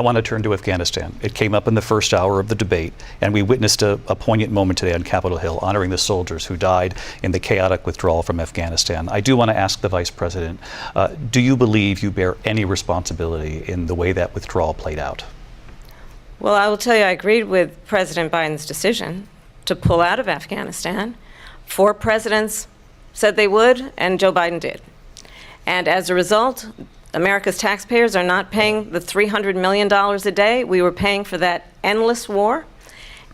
I want to turn to Afghanistan. It came up in the first hour of the debate, and we witnessed a poignant moment today on Capitol Hill, honoring the soldiers who died in the chaotic withdrawal from Afghanistan. I do want to ask the Vice President, do you believe you bear any responsibility in the way that withdrawal played out? Well, I will tell you, I agreed with President Biden's decision to pull out of Afghanistan. 4 presidents said they would, and Joe Biden did. And as a result, America's taxpayers are not paying the $300 million a day we were paying for that endless war.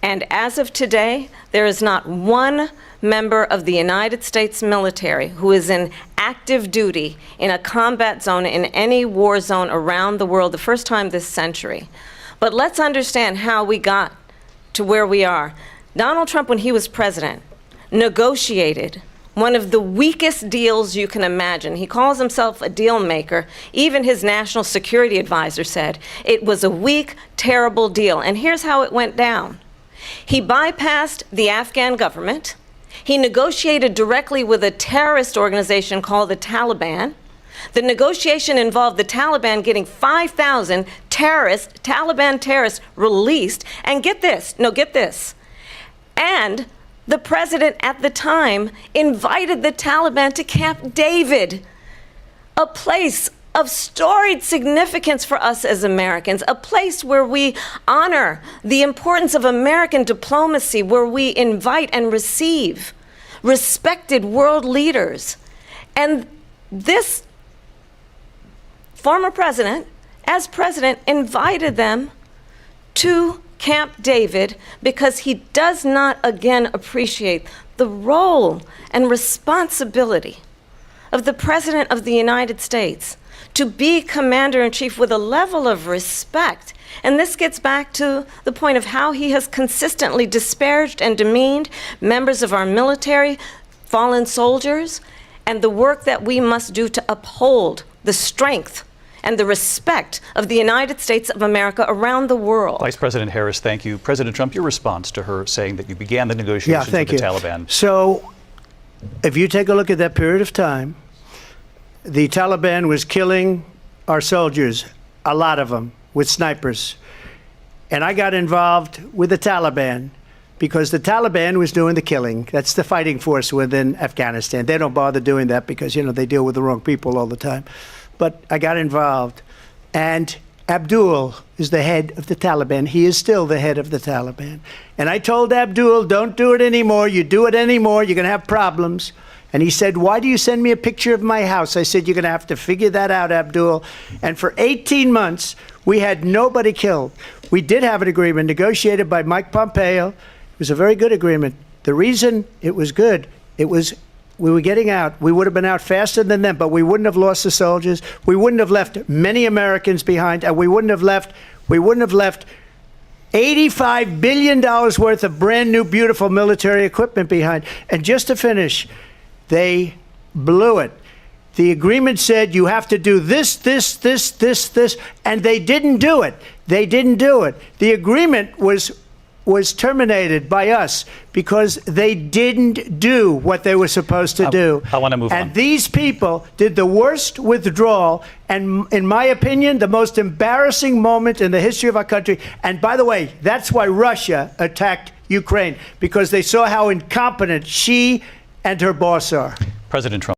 And as of today, there is not one member of the United States military who is in active duty in a combat zone in any war zone around the world, the first time this century. But let's understand how we got to where we are. Donald Trump, when he was president, negotiated one of the weakest deals you can imagine. He calls himself a deal maker. Even his national security advisor said it was a weak, terrible deal. And here's how it went down. He bypassed the Afghan government. He negotiated directly with a terrorist organization called the Taliban. The negotiation involved the Taliban getting 5,000 Taliban terrorists released. And get this, and the president at the time invited the Taliban to Camp David, a place of storied significance for us as Americans, a place where we honor the importance of American diplomacy, where we invite and receive respected world leaders. And this former president, as president, invited them to Camp David because he does not again appreciate the role and responsibility of the President of the United States to be commander-in-chief with a level of respect. And this gets back to the point of how he has consistently disparaged and demeaned members of our military, fallen soldiers, and the work that we must do to uphold the strength and the respect of the United States of America around the world. Vice President Harris, thank you. President Trump, your response to her saying that you began the negotiations with the Taliban. So if you take a look at that period of time, the Taliban was killing our soldiers, a lot of them, with snipers. And I got involved with the Taliban because the Taliban was doing the killing. That's the fighting force within Afghanistan. They don't bother doing that because, you know, they deal with the wrong people all the time. But I got involved, and Abdul is the head of the Taliban. He is still the head of the Taliban. And I told Abdul, don't do it anymore. You do it anymore, you're going to have problems. And he said, why do you send me a picture of my house? I said, you're going to have to figure that out, Abdul. And for 18 months, we had nobody killed. We did have an agreement negotiated by Mike Pompeo. It was a very good agreement. The reason it was good, we were getting out. We would have been out faster than them, but we wouldn't have lost the soldiers. We wouldn't have left many Americans behind, and we wouldn't have left $85 billion worth of brand new, beautiful military equipment behind. And just to finish, they blew it. The agreement said you have to do this, and they didn't do it. They didn't do it. The agreement was terminated by us because they didn't do what they were supposed to do. I want to move on. And these people did the worst withdrawal, and in my opinion, the most embarrassing moment in the history of our country. And by the way, that's why Russia attacked Ukraine, because they saw how incompetent she and her boss are. President Trump.